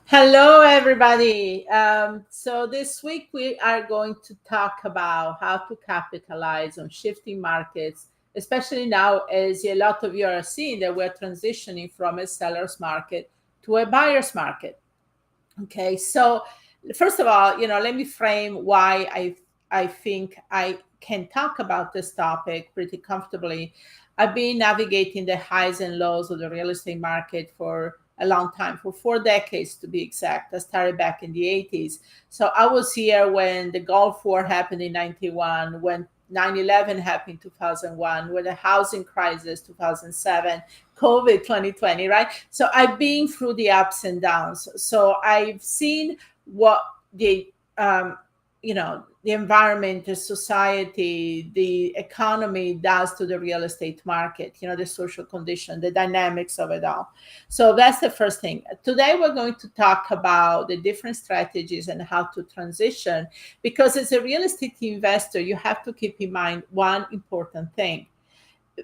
Hello, everybody. So this week we are going to talk about how to capitalize on shifting markets, especially now as a lot of you are seeing that we're transitioning from a seller's market to a buyer's market. Okay, so first of all, let me frame why I think I can talk about this topic pretty comfortably. I've been navigating the highs and lows of the real estate market for a long time, for 4 decades to be exact. I started back in the 80s. So I was here when the Gulf War happened in 91, when 9/11 happened in 2001, when the housing crisis 2007, COVID 2020, right? So I've been through the ups and downs. So I've seen what the the environment, the society, the economy does to the real estate market, the social condition, the dynamics of it all. So that's the first thing. Today we're going to talk about the different strategies and how to transition, because as a real estate investor, you have to keep in mind one important thing.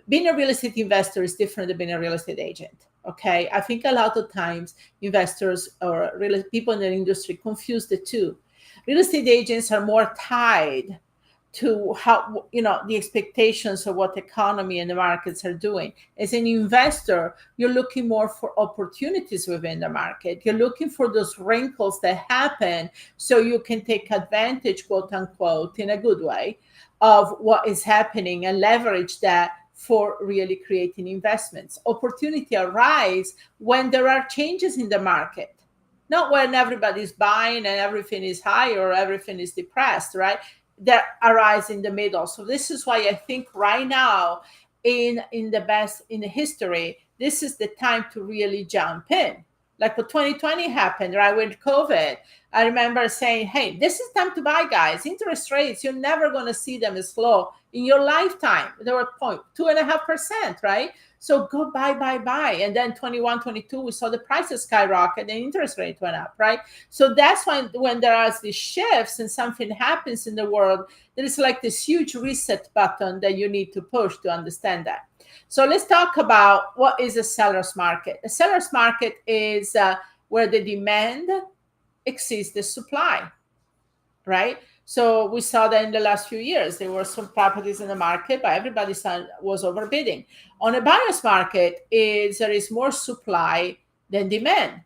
Being a real estate investor is different than being a real estate agent. Okay, I think a lot of times investors or people in the industry confuse the two. Real estate agents are more tied to how the expectations of what the economy and the markets are doing. As an investor, you're looking more for opportunities within the market. You're looking for those wrinkles that happen so you can take advantage, quote unquote, in a good way, of what is happening and leverage that for really creating investments. Opportunity arise when there are changes in the market, not when everybody's buying and everything is high or everything is depressed, right? That arise in the middle. So this is why I think right now, in the history, this is the time to really jump in. Like what 2020 happened, right, with COVID. I remember saying, hey, this is time to buy, guys. Interest rates, you're never going to see them as low in your lifetime. They were 2.5%, right? So go buy. And then 21, 22, we saw the prices skyrocket and interest rate went up, right? So that's when there are these shifts and something happens in the world, there is like this huge reset button that you need to push to understand that. So let's talk about what is a seller's market. A seller's market is where the demand exceeds the supply, right? So we saw that in the last few years, there were some properties in the market, but everybody was overbidding. On a buyer's market, there is more supply than demand.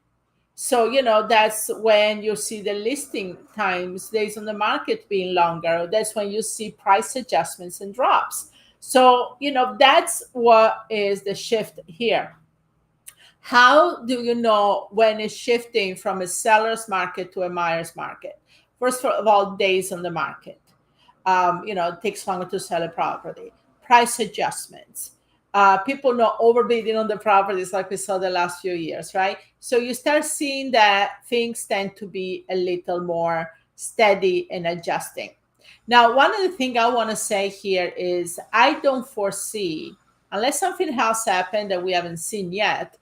So, that's when you see the listing times days on the market being longer. That's when you see price adjustments and drops. So, that's what is the shift here. How do you know when it's shifting from a seller's market to a buyer's market? First of all, days on the market. It takes longer to sell a property. Price adjustments. People not overbidding on the properties like we saw the last few years, right? So you start seeing that things tend to be a little more steady and adjusting. Now, one of the things I want to say here is I don't foresee, unless something else happened that we haven't seen yet,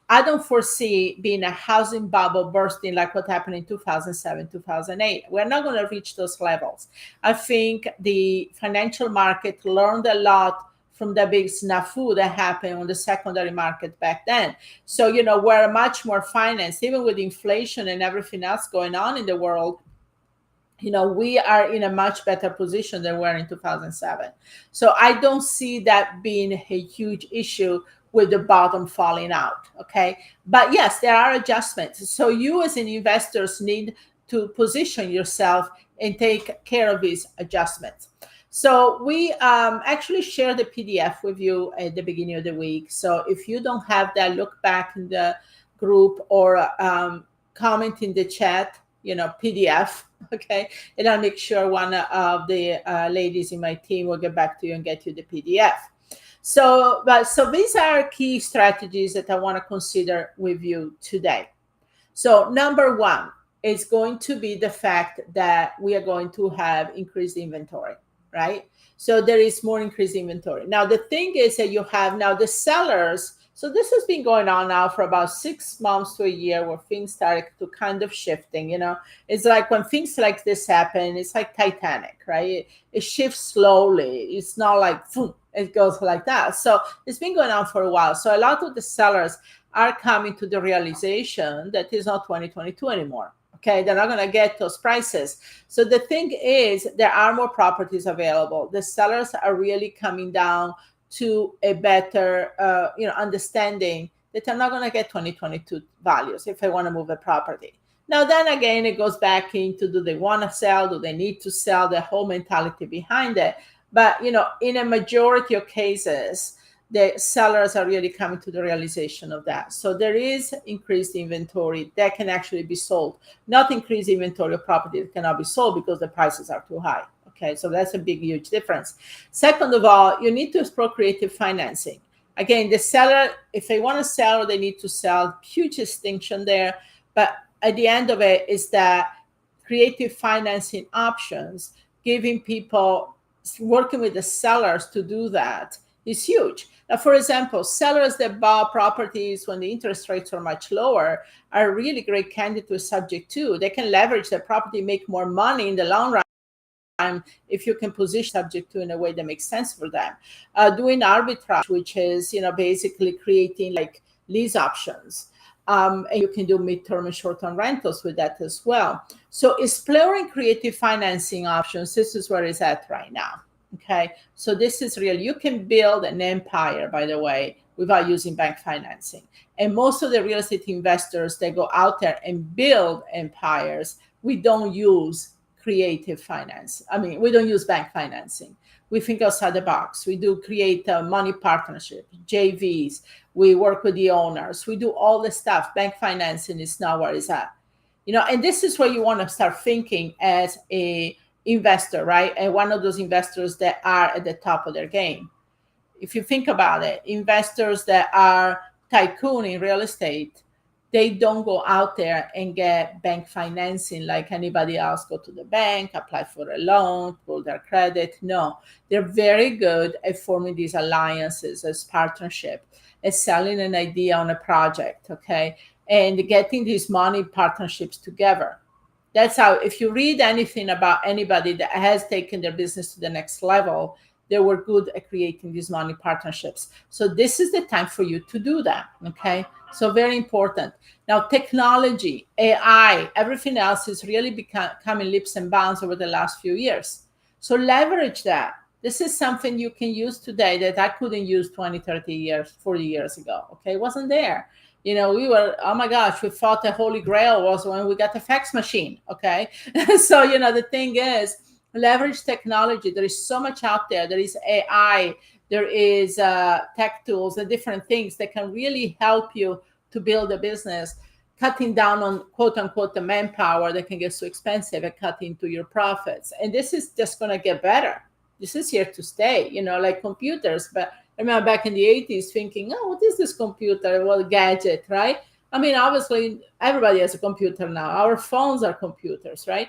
I don't foresee being a housing bubble bursting like what happened in 2007, 2008. We're not going to reach those levels. I think the financial market learned a lot from the big snafu that happened on the secondary market back then. So, we're much more financed, even with inflation and everything else going on in the world. We are in a much better position than we were in 2007. So I don't see that being a huge issue with the bottom falling out. Okay. But yes, there are adjustments. So you as an investors need to position yourself and take care of these adjustments. So we actually share the PDF with you at the beginning of the week. So if you don't have that, look back in the group or comment in the chat, PDF. Okay. And I'll make sure one of the ladies in my team will get back to you and get you the PDF. So these are key strategies that I want to consider with you today. So number one is going to be the fact that we are going to have increased inventory, right? So there is more increased inventory. Now, the thing is that you have now the sellers. So this has been going on now for about 6 months to a year where things started to kind of shifting, It's like when things like this happen, it's like Titanic, right? It shifts slowly. It's not like, it goes like that. So it's been going on for a while. So a lot of the sellers are coming to the realization that it's not 2022 anymore. Okay, they're not going to get those prices. So the thing is, there are more properties available. The sellers are really coming down to a better, understanding that they're not going to get 2022 values if they want to move a property. Now, then again, it goes back into, do they want to sell? Do they need to sell? The whole mentality behind it. But, in a majority of cases, the sellers are really coming to the realization of that. So there is increased inventory that can actually be sold, not increased inventory of property that cannot be sold because the prices are too high. Okay, so that's a big, huge difference. Second of all, you need to explore creative financing. Again, the seller, if they want to sell, they need to sell. Huge distinction there. But at the end of it is that creative financing options, giving people, working with the sellers to do that is huge. Now, for example, sellers that bought properties when the interest rates are much lower are a really great candidate to subject to. They can leverage their property, make more money in the long run if you can position subject to in a way that makes sense for them. Doing arbitrage, which is basically creating like lease options. And you can do midterm and short-term rentals with that as well. So exploring creative financing options, this is where it's at right now. Okay, so this is real. You can build an empire, by the way, without using bank financing. And most of the real estate investors that go out there and build empires, we don't use creative finance. I mean, we don't use bank financing. We think outside the box. We do create money partnerships, JVs. We work with the owners. We do all the stuff. Bank financing is not where it's at. And this is where you want to start thinking as a investor, right? And one of those investors that are at the top of their game. If you think about it, investors that are tycoon in real estate, they don't go out there and get bank financing like anybody else. Go to the bank, apply for a loan, pull their credit. No, they're very good at forming these alliances as partnership, as selling an idea on a project, okay? And getting these money partnerships together. That's how, if you read anything about anybody that has taken their business to the next level, they were good at creating these money partnerships. So this is the time for you to do that, okay? So very important. Now, technology, AI, everything else is really becoming leaps and bounds over the last few years. So leverage that. This is something you can use today that I couldn't use 20, 30 years, 40 years ago, okay? It wasn't there. We were, oh my gosh, we thought the holy grail was when we got the fax machine, okay? So, the thing is, leverage technology. There is so much out there. There is AI, there is tech tools and different things that can really help you to build a business, cutting down on, quote unquote, the manpower that can get so expensive and cut into your profits. And this is just going to get better. This is here to stay, like computers. But I remember back in the 80s thinking, oh, what is this computer? Well, gadget, right? I mean, obviously, everybody has a computer now. Our phones are computers, right?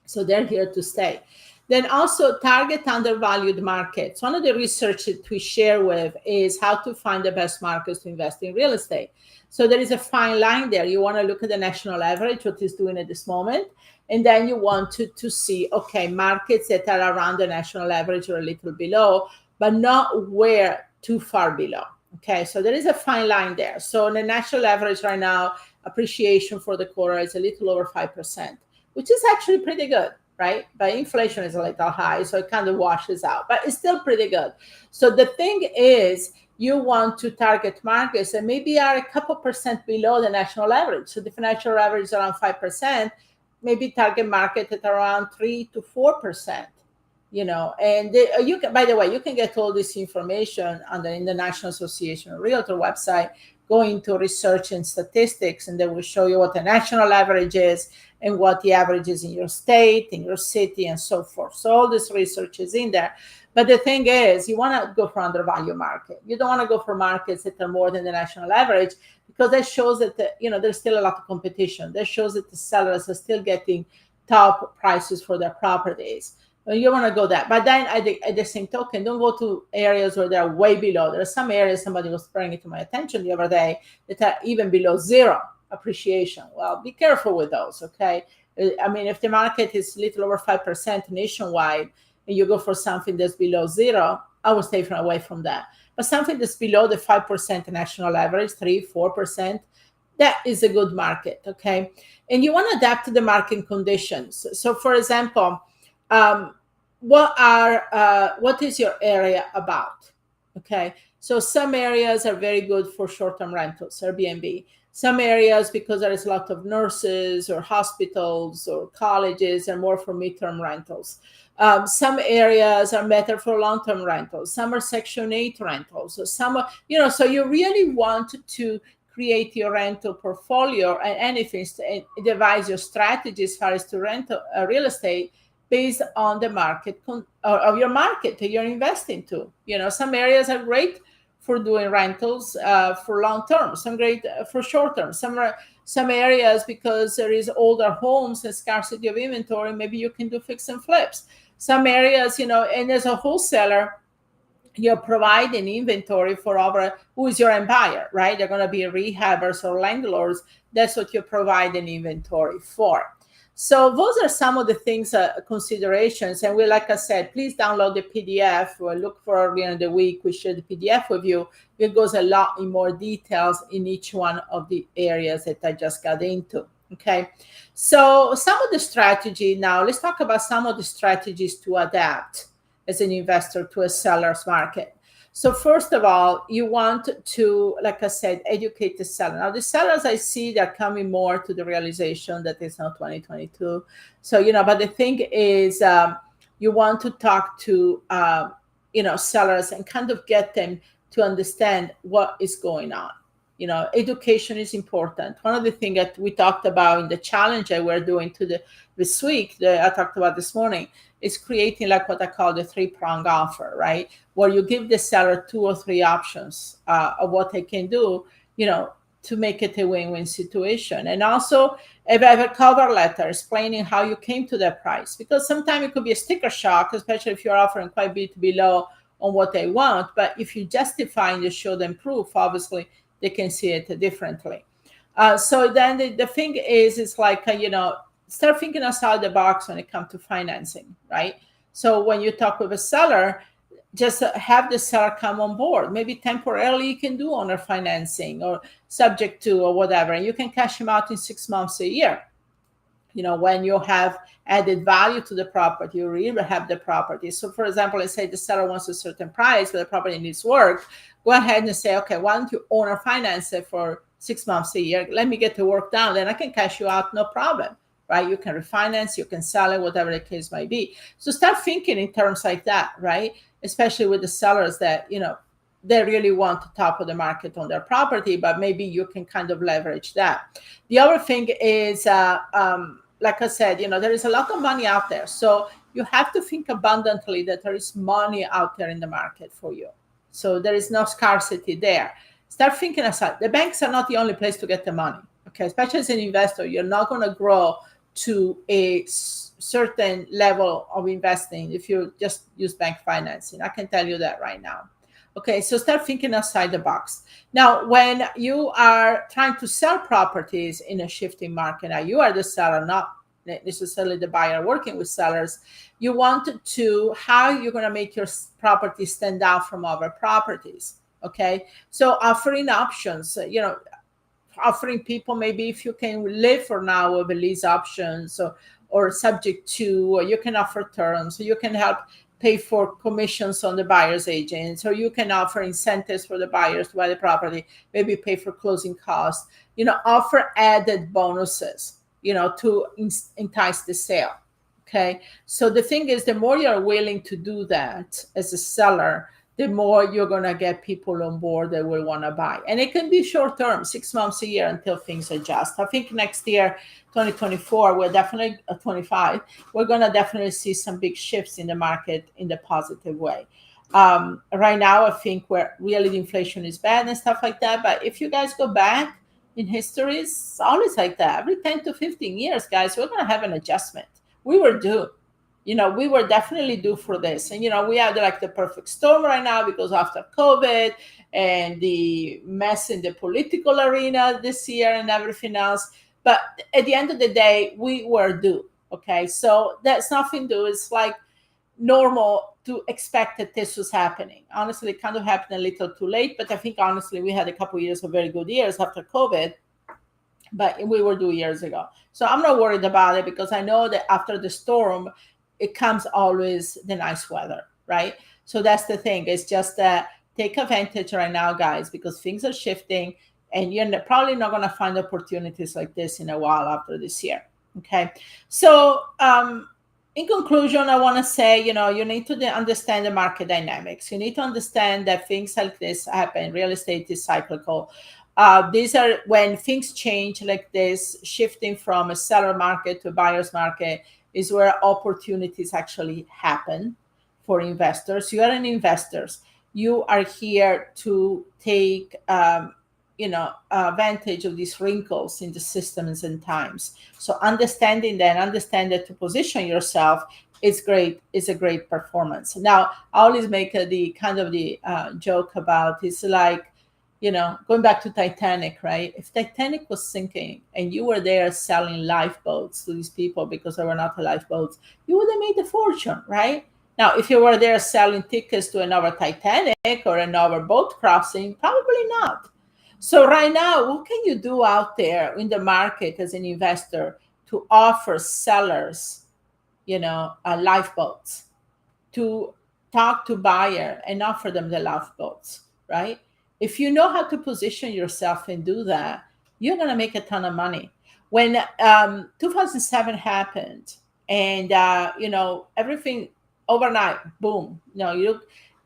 So they're here to stay. Then also target undervalued markets. One of the research that we share with is how to find the best markets to invest in real estate. So there is a fine line there. You want to look at the national average, what is doing at this moment. And then you want to see, okay, markets that are around the national average or a little below, but not where too far below. Okay, so there is a fine line there. So the national average right now, appreciation for the quarter is a little over 5%, which is actually pretty good, right? But inflation is a little high, so it kind of washes out, but it's still pretty good. So the thing is, you want to target markets that maybe are a couple percent below the national average. So the national average is around 5%, maybe target market at around 3 to 4%. And you can, by the way, you can get all this information on the International Association of Realtor website. Go into research and statistics, and they will show you what the national average is and what the average is in your state, in your city, and so forth. So all this research is in there. But the thing is, you want to go for undervalued market. You don't want to go for markets that are more than the national average, because that shows that there's still a lot of competition. That shows that the sellers are still getting top prices for their properties. You want to go that. But then at the same token, don't go to areas where they're way below. There are some areas, somebody was bringing it to my attention the other day, that are even below zero appreciation. Well, be careful with those, okay? I mean, if the market is a little over 5% nationwide and you go for something that's below zero, I would stay away from that. but something that's below the 5% national average, 3-4%, that is a good market. Okay, and you want to adapt to the market conditions. So for example, what is your area about? Okay, so some areas are very good for short-term rentals, Airbnb. Some areas, because there is a lot of nurses or hospitals or colleges, are more for midterm rentals. Some areas are better for long-term rentals. Some are Section 8 rentals. So some are, so you really want to create your rental portfolio and anything, devise your strategy as far as to rent real estate based on the market of your market that you're investing to. Some areas are great for doing rentals for long term, some great for short term. Some areas, because there is older homes and scarcity of inventory, maybe you can do fix and flips. Some areas, and as a wholesaler, you're providing inventory for who is your end buyer, right? They're going to be rehabbers or landlords. That's what you're providing inventory for. So those are some of the things, considerations. And like I said, please download the PDF or look for the week we share the PDF with you. It goes a lot in more details in each one of the areas that I just got into. Okay, so some of the strategy now, let's talk about some of the strategies to adapt as an investor to a seller's market. So first of all, you want to, like I said, educate the seller. Now, the sellers I see, they're coming more to the realization that it's not 2022. So, but the thing is, you want to talk to, sellers and kind of get them to understand what is going on. Education is important. One of the things that we talked about in the challenge that we're doing this week, that I talked about this morning, is creating like what I call the 3-prong offer, right? Where you give the seller 2 or 3 options of what they can do, to make it a win-win situation. And also, if I have a cover letter explaining how you came to that price, because sometimes it could be a sticker shock, especially if you're offering quite a bit below on what they want. But if you justify and you show them proof, obviously they can see it differently. So then the thing is, it's like, start thinking outside the box when it comes to financing, right? So when you talk with a seller, just have the seller come on board. Maybe temporarily you can do owner financing or subject to or whatever, and you can cash them out in 6 months, a year. When you have added value to the property, you really have the property. So for example, let's say the seller wants a certain price, but the property needs work. Go ahead and say, okay, why don't you owner finance it for 6 months, a year? Let me get the work done, then I can cash you out, no problem. Right? You can refinance, you can sell it, whatever the case might be. So start thinking in terms like that, right? Especially with the sellers that, they really want the top of the market on their property, but maybe you can kind of leverage that. The other thing is, like I said, there is a lot of money out there. So you have to think abundantly that there is money out there in the market for you. So there is no scarcity there. Start thinking aside. The banks are not the only place to get the money. Okay, especially as an investor, you're not going to grow to a certain level of investing if you just use bank financing. I can tell you that right now. Okay, so start thinking outside the box. Now, when you are trying to sell properties in a shifting market, now you are the seller, not necessarily the buyer working with sellers. You want to, how you're going to make your property stand out from other properties. Okay, so offering options, offering people, maybe if you can live for now with a lease options or subject to, or you can offer terms, so you can help pay for commissions on the buyer's agents, or you can offer incentives for the buyers to buy the property, maybe pay for closing costs, offer added bonuses, to entice the sale. Okay. So the thing is, the more you're willing to do that as a seller, the more you're going to get people on board that will want to buy. And it can be short term, 6 months, a year, until things adjust. I think next year, 2024, we're definitely 25. We're going to definitely see some big shifts in the market in the positive way. Right now, I think where really the inflation is bad and stuff like that. But if you guys go back in history, it's always like that. Every 10 to 15 years, guys, we're going to have an adjustment. We were due. We were definitely due for this. And, we have like the perfect storm right now because after COVID and the mess in the political arena this year and everything else. But at the end of the day, we were due. Okay. So that's nothing to do. It's like normal to expect that this was happening. Honestly, it kind of happened a little too late, but I think honestly we had a couple of years of very good years after COVID, but we were due years ago. So I'm not worried about it because I know that after the storm, it comes always the nice weather, right? So that's the thing. It's just that take advantage right now, guys, because things are shifting and you're probably not going to find opportunities like this in a while after this year. Okay. So, in conclusion, I want to say, you need to understand the market dynamics. You need to understand that things like this happen. Real estate is cyclical. These are when things change like this, shifting from a seller market to a buyer's market is where opportunities actually happen for investors. You are an investors. You are here to take, advantage of these wrinkles in the systems and times. So understand that to position yourself is great. Is a great performance. Now, I always make the kind of the joke about it's like, going back to Titanic, right? If Titanic was sinking and you were there selling lifeboats to these people because there were not lifeboats, you would have made a fortune, right? Now, if you were there selling tickets to another Titanic or another boat crossing, probably not. So right now, what can you do out there in the market as an investor to offer sellers, lifeboats, to talk to buyer and offer them the lifeboats, right? If you know how to position yourself and do that, you're going to make a ton of money. When 2007 happened and, everything overnight, boom,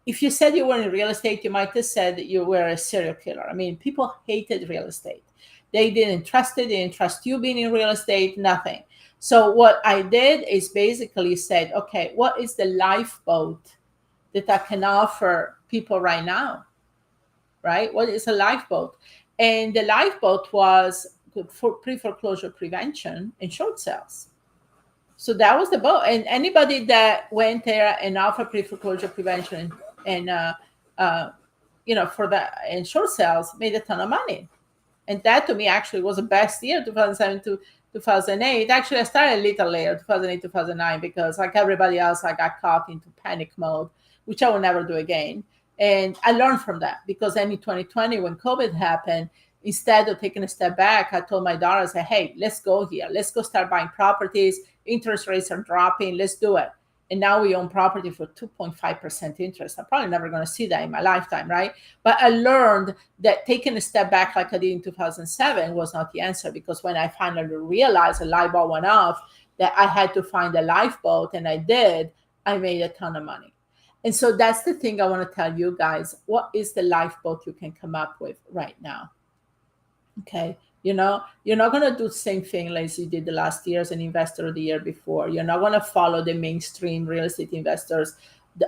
if you said you were in real estate, you might have said that you were a serial killer. I mean, people hated real estate. They didn't trust it. They didn't trust you being in real estate, nothing. So what I did is basically said, okay, what is the lifeboat that I can offer people right now? Right? What is a lifeboat? And the lifeboat was for pre-foreclosure prevention and short sales. So that was the boat. And anybody that went there and offered pre-foreclosure prevention and for that and short sales made a ton of money. And that to me actually was the best year, 2007 to 2008. Actually, I started a little later, 2008, 2009, because like everybody else, I got caught into panic mode, which I will never do again. And I learned from that because then in 2020, when COVID happened, instead of taking a step back, I told my daughter, I said, hey, let's go here. Let's go start buying properties. Interest rates are dropping. Let's do it. And now we own property for 2.5% interest. I'm probably never going to see that in my lifetime, right? But I learned that taking a step back like I did in 2007 was not the answer, because when I finally realized the light bulb went off, that I had to find a lifeboat, and I did, I made a ton of money. And so that's the thing I want to tell you guys. What is the lifeboat you can come up with right now? Okay. You're not going to do the same thing like you did the last year as an investor or the year before. You're not going to follow the mainstream real estate investors,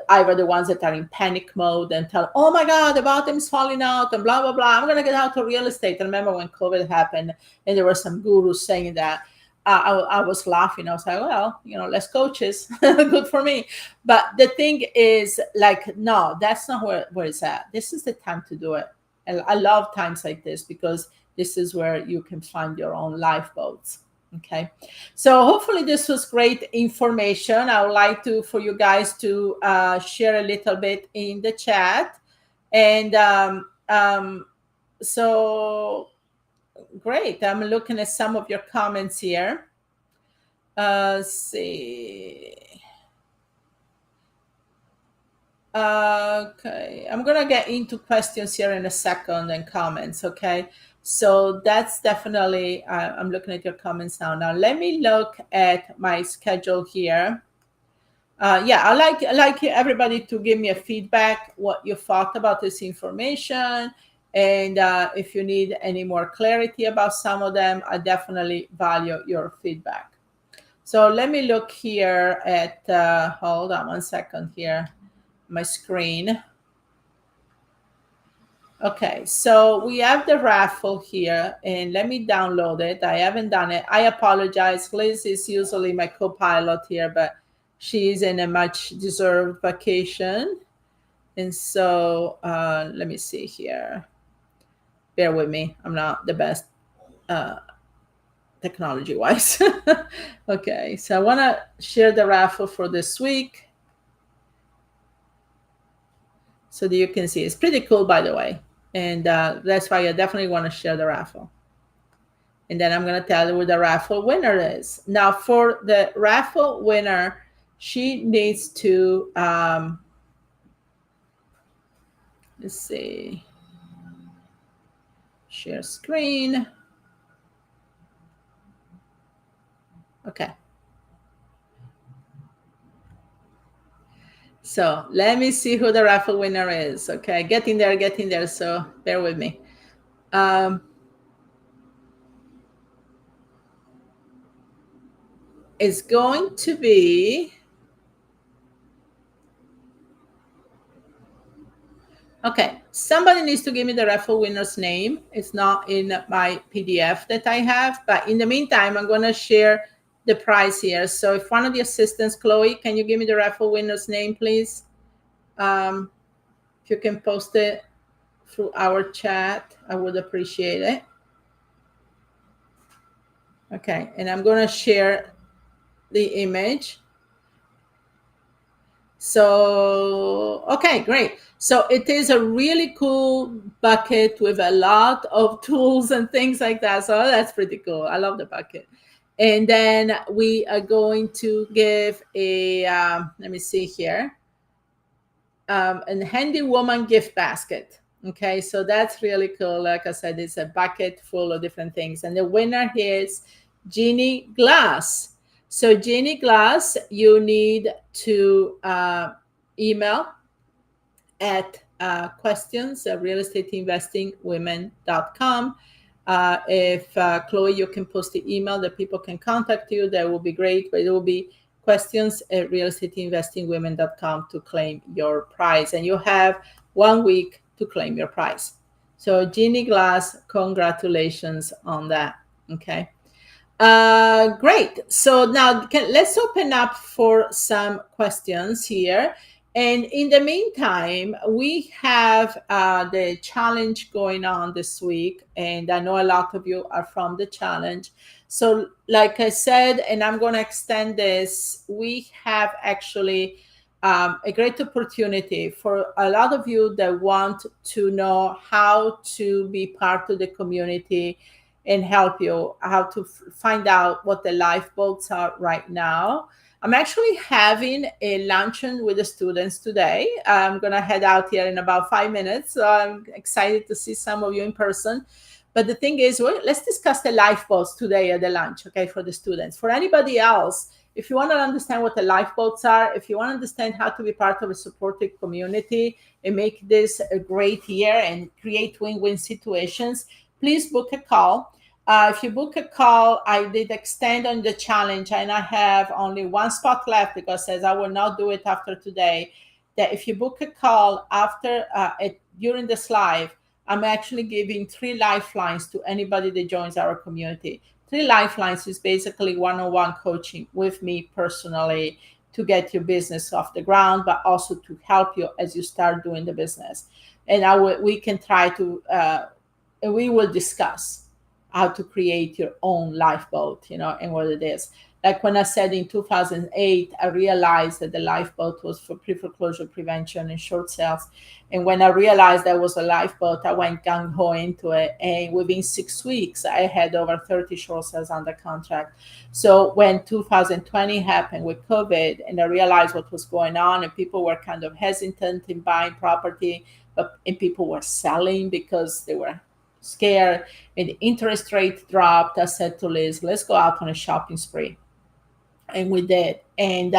either the ones that are in panic mode and tell, oh my God, the bottom is falling out and blah, blah, blah. I'm going to get out of real estate. I remember when COVID happened and there were some gurus saying that. I was laughing. I was like, well, less coaches, good for me. But the thing is, like, no, that's not where it's at. This is the time to do it. And I love times like this because this is where you can find your own lifeboats. Okay. So hopefully this was great information. I would like for you guys to share a little bit in the chat. And so great. I'm looking at some of your comments here. Let's see. Okay. I'm going to get into questions here in a second and comments. Okay. So that's definitely, I'm looking at your comments now. Now, let me look at my schedule here. I like everybody to give me a feedback, what you thought about this information. And if you need any more clarity about some of them, I definitely value your feedback. So let me look here at, hold on one second here, my screen. Okay, so we have the raffle here, and let me download it. I haven't done it. I apologize. Liz is usually my co-pilot here, but she's in a much deserved vacation. And so let me see here. Bear with me. I'm not the best technology-wise. Okay, so I want to share the raffle for this week. so that you can see. It's pretty cool, by the way. And that's why I definitely want to share the raffle. And then I'm going to tell you who the raffle winner is. Now, for the raffle winner, she needs to, let's see, share screen. Okay. So let me see who the raffle winner is. Okay, getting there. So bear with me. It's going to be, okay, somebody needs to give me the raffle winner's name. It's not in my PDF that I have, but in the meantime, I'm going to share the prize here. So if one of the assistants, Chloe, can you give me the raffle winner's name, please? If you can post it through our chat, I would appreciate it. Okay, and I'm going to share the image. So, okay, great. So it is a really cool bucket with a lot of tools and things like that. So that's pretty cool. I love the bucket. And then we are going to give a, let me see here, a handy woman gift basket. Okay, so that's really cool. Like I said, it's a bucket full of different things. And the winner is Jeannie Glass. So Jeannie Glass, you need to email at questions at realestateinvestingwomen.com. If Chloe, you can post the email that people can contact you, that will be great. But it will be questions at realestateinvestingwomen.com to claim your prize. And you have 1 week to claim your prize. So Jeannie Glass, congratulations on that. Okay. Great. So now let's open up for some questions here. And in the meantime, we have the challenge going on this week. And I know a lot of you are from the challenge. So like I said, and I'm going to extend this, we have actually a great opportunity for a lot of you that want to know how to be part of the community and help you how to find out what the lifeboats are right now. I'm actually having a luncheon with the students today. I'm going to head out here in about 5 minutes. So I'm excited to see some of you in person. But the thing is, well, let's discuss the lifeboats today at the lunch, okay, for the students. For anybody else, if you want to understand what the lifeboats are, if you want to understand how to be part of a supportive community and make this a great year and create win-win situations, please book a call. If you book a call, I did extend on the challenge, and I have only 1 spot left because as I will not do it after today, that if you book a call after during this live, I'm actually giving 3 lifelines to anybody that joins our community. 3 lifelines is basically one-on-one coaching with me personally to get your business off the ground, but also to help you as you start doing the business. And we can try to, and we will discuss how to create your own lifeboat, and what it is. Like when I said in 2008, I realized that the lifeboat was for pre-foreclosure prevention and short sales. And when I realized there was a lifeboat, I went gung-ho into it. And within 6 weeks, I had over 30 short sales under contract. So when 2020 happened with COVID, and I realized what was going on, and people were kind of hesitant in buying property, and people were selling because they were scared, and the interest rate dropped, I said to Liz, let's go out on a shopping spree. And we did. And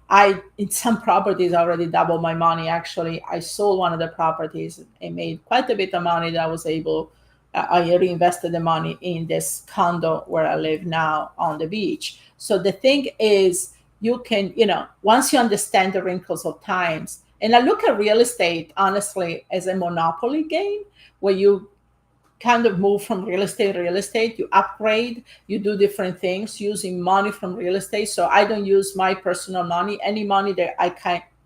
I, in some properties, already doubled my money. Actually, I sold one of the properties and made quite a bit of money that I was able, I reinvested the money in this condo where I live now on the beach. So the thing is, you can, once you understand the wrinkles of times, and I look at real estate, honestly, as a monopoly game where you kind of move from real estate, you upgrade, you do different things using money from real estate. So I don't use my personal money. Any money that I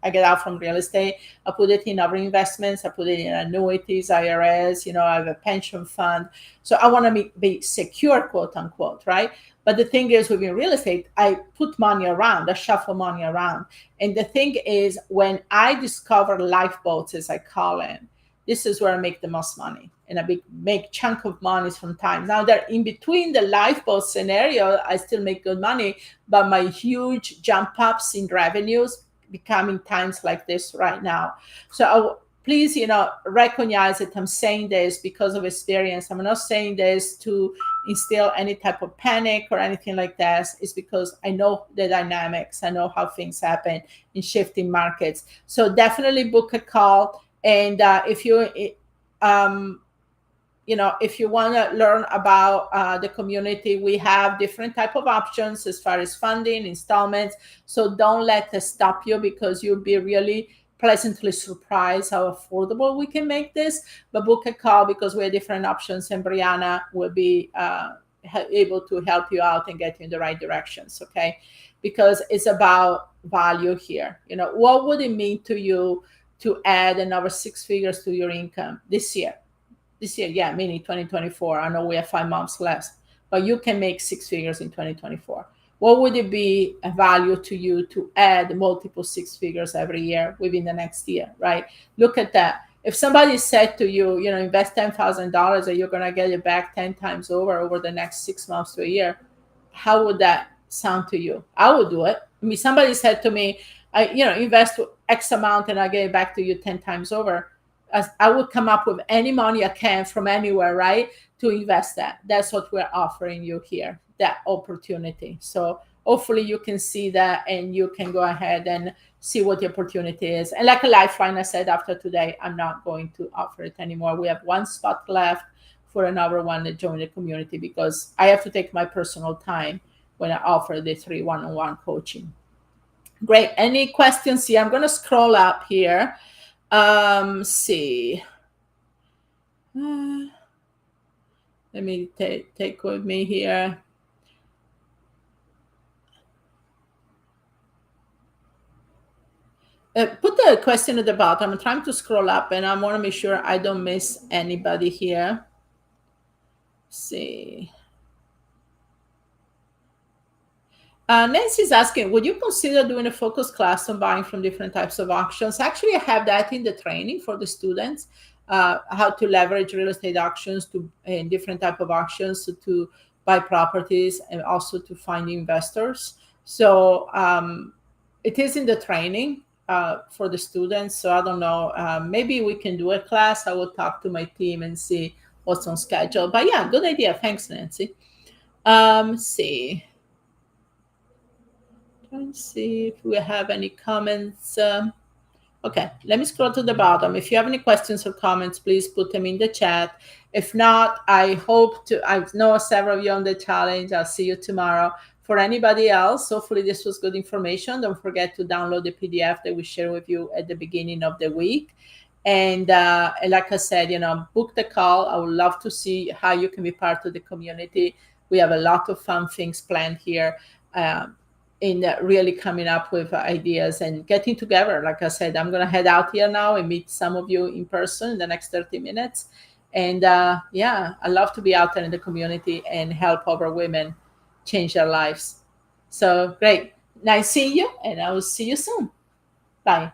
I get out from real estate. I put it in other investments. I put it in annuities, IRS. I have a pension fund. So I want to be secure, quote unquote, right? But the thing is, within real estate, I put money around, I shuffle money around. And the thing is, when I discover lifeboats, as I call it, this is where I make the most money. And I make chunk of money from time. Now that in between the lifeboat scenario, I still make good money, but my huge jump ups in revenues becoming times like this right now. So please, recognize that I'm saying this because of experience. I'm not saying this to instill any type of panic or anything like that. It's because I know the dynamics. I know how things happen in shifting markets. So definitely book a call. And if you want to learn about the community, we have different type of options as far as funding, installments. So don't let this stop you, because you'll be really pleasantly surprised how affordable we can make this. But book a call, because we have different options, and Brianna will be able to help you out and get you in the right directions, okay? Because it's about value here. What would it mean to you to add another 6 figures to your income this year? Yeah, meaning 2024. I know we have 5 months left, but you can make 6 figures in 2024. What would it be a value to you to add multiple 6 figures every year within the next year, right? Look at that. If somebody said to you, invest $10,000 and you're going to get it back 10 times over the next 6 months to a year, how would that sound to you? I would do it. I mean, somebody said to me, invest X amount and I get it back to you 10 times over. I would come up with any money I can from anywhere, right, to invest that. That's what we're offering you here, that opportunity. So hopefully you can see that and you can go ahead and see what the opportunity is. And like a lifeline, I said, after today, I'm not going to offer it anymore. We have 1 spot left for another one to join the community, because I have to take my personal time when I offer the 3 one-on-one coaching. Great. Any questions here? I'm going to scroll up here. See. Let me take with me here. Put the question at the bottom. I'm trying to scroll up, and I want to make sure I don't miss anybody here. See. Nancy's asking, would you consider doing a focus class on buying from different types of auctions? Actually, I have that in the training for the students, how to leverage real estate auctions in different type of auctions to buy properties and also to find investors. So it is in the training for the students. So I don't know, maybe we can do a class. I will talk to my team and see what's on schedule. But yeah, good idea. Thanks, Nancy. See. Let's see if we have any comments. Okay, let me scroll to the bottom. If you have any questions or comments, please put them in the chat. If not, I know several of you on the challenge. I'll see you tomorrow. For anybody else, hopefully this was good information. Don't forget to download the PDF that we share with you at the beginning of the week. And like I said, book the call. I would love to see how you can be part of the community. We have a lot of fun things planned here. In really coming up with ideas and getting together. Like I said, I'm going to head out here now and meet some of you in person in the next 30 minutes. And yeah, I love to be out there in the community and help other women change their lives. So great. Nice seeing you, and I will see you soon. Bye.